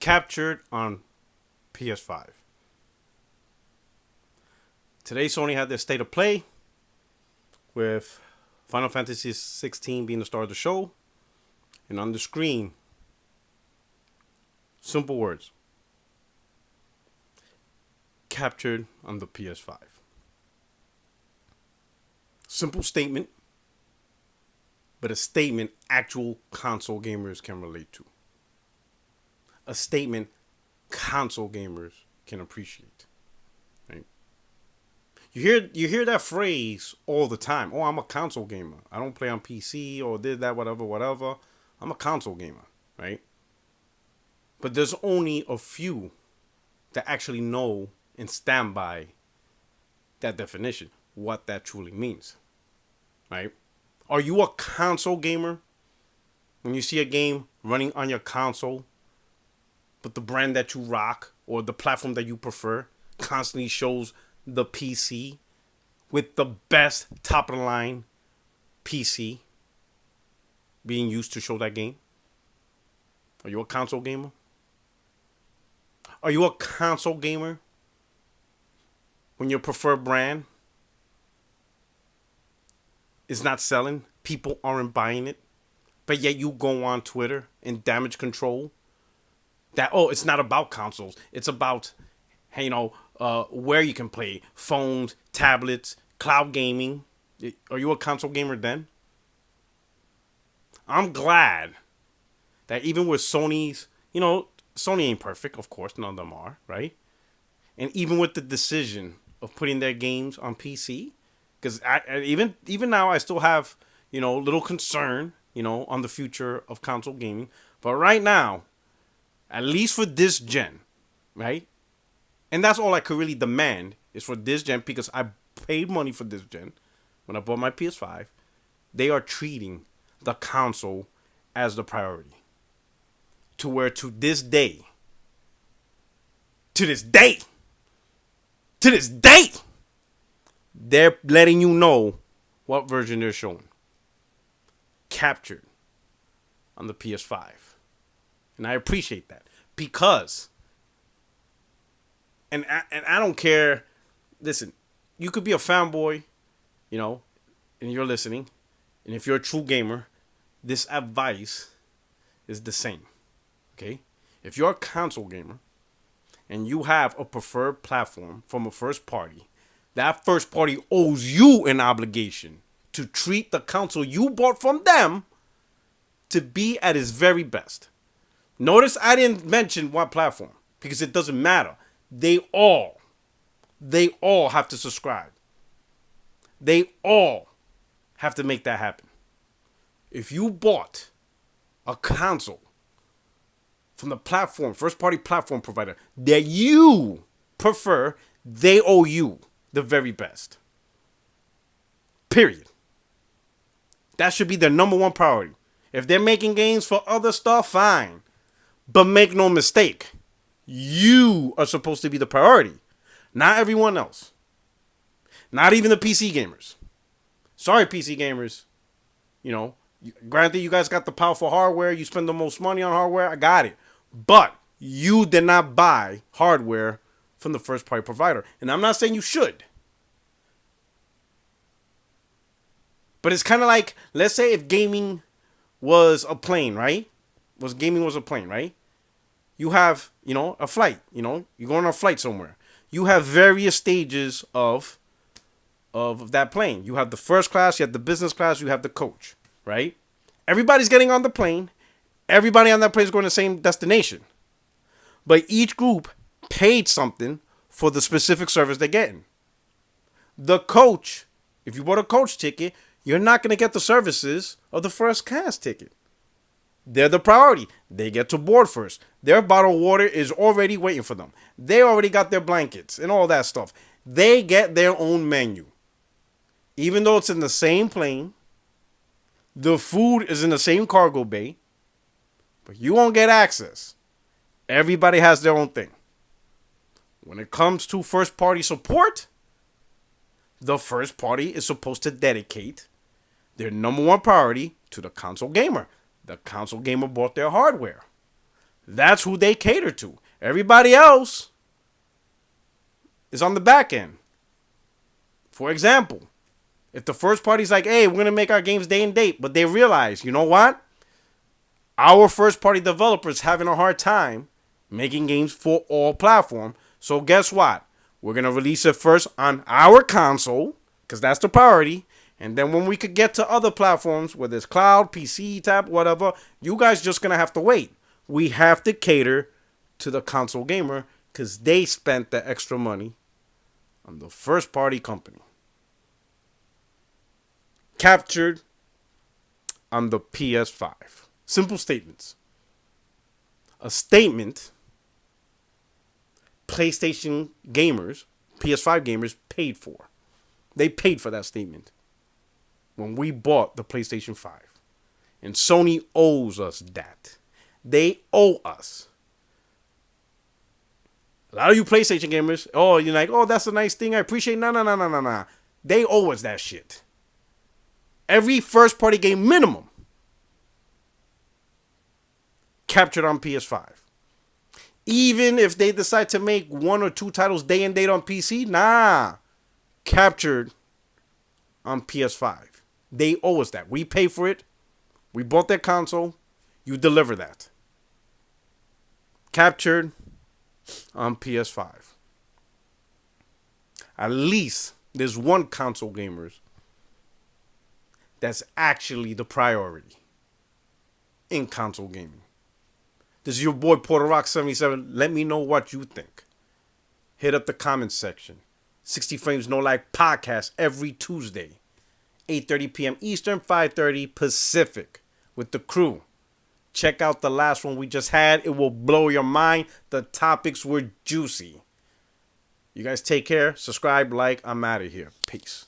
captured on PS5. Today, Sony had their state of play with Final Fantasy 16 being the star of the show. And on the screen, simple words. Captured on the PS5. Simple statement, but a statement actual console gamers can relate to. A statement console gamers can appreciate. Right? You hear that phrase all the time. Oh, I'm a console gamer. I don't play on PC or did that, whatever. I'm a console gamer, right? But there's only a few that actually know and stand by that definition, what that truly means, right? Are you a console gamer? When you see a game running on your console, but the brand that you rock or the platform that you prefer constantly shows the PC with the best top of the line PC being used to show that game? Are you a console gamer? Are you a console gamer when your preferred brand is not selling, people aren't buying it, but yet you go on Twitter and damage control that, oh, it's not about consoles, it's about, where you can play, phones, tablets, cloud gaming? Are you a console gamer then? I'm glad that even with Sony's, Sony ain't perfect, of course, none of them are, right? And even with the decision of putting their games on PC, because even now I still have, little concern, on the future of console gaming. But right now, at least for this gen, right? And that's all I could really demand is for this gen, because I paid money for this gen when I bought my PS5. They are treating the console as the priority. To where to this day, they're letting you know what version they're showing. Captured on the PS5. And I appreciate that. Because, and I don't care, listen, you could be a fanboy, and you're listening. And if you're a true gamer, this advice is the same. Okay? If you're a console gamer and you have a preferred platform from a first party, that first party owes you an obligation to treat the console you bought from them to be at its very best. Notice I didn't mention what platform, because it doesn't matter. They all have to subscribe. They all have to make that happen. If you bought a console from the platform, first party platform provider that you prefer, they owe you the very best. Period. That should be their number one priority. If they're making games for other stuff, fine. But make no mistake, you are supposed to be the priority, not everyone else. Not even the PC gamers. Sorry, PC gamers. Granted, you guys got the powerful hardware. You spend the most money on hardware. I got it. But you did not buy hardware from the first party provider. And I'm not saying you should. But it's kind of like, let's say if gaming was a plane, right? Gaming was a plane, right? You have, a flight, you're going on a flight somewhere. You have various stages of that plane. You have the first class, you have the business class, you have the coach, right? Everybody's getting on the plane. Everybody on that plane is going to the same destination. But each group paid something for the specific service they're getting. The coach, if you bought a coach ticket, you're not going to get the services of the first class ticket. They're the priority. They get to board first. Their bottle of water is already waiting for them. They already got their blankets and all that stuff. They get their own menu. Even though it's in the same plane, the food is in the same cargo bay, but you won't get access. Everybody has their own thing. When it comes to first party support, the first party is supposed to dedicate their number one priority to the console gamer. The console gamer bought their hardware. That's who they cater to. Everybody else is on the back end. For example, if the first party's like, hey, we're going to make our games day and date, but they realize, you know what? Our first party developers having a hard time making games for all platforms. So guess what? We're going to release it first on our console, because that's the priority. And then when we could get to other platforms, whether it's cloud, PC, tab, whatever, you guys just going to have to wait. We have to cater to the console gamer because they spent the extra money on the first party company. Captured on the PS5. Simple statements. A statement PlayStation gamers, PS5 gamers paid for. They paid for that statement when we bought the PlayStation 5. And Sony owes us that. They owe us. A lot of you PlayStation gamers, oh, you're like, oh, that's a nice thing. I appreciate it. No. They owe us that shit. Every first party game minimum captured on PS5. Even if they decide to make 1 or 2 titles day and date on PC, captured on PS5. They owe us that. We pay for it. We bought their console. You deliver that. Captured on PS5. At least there's one console gamers that's actually the priority in console gaming. This is your boy PorterRock77. Let me know what you think. Hit up the comments section. 60 Frames No Lag podcast every Tuesday. 8:30 p.m. Eastern, 5:30 Pacific with the crew. Check out the last one we just had. It will blow your mind. The topics were juicy. You guys take care. Subscribe, like. I'm out of here. Peace.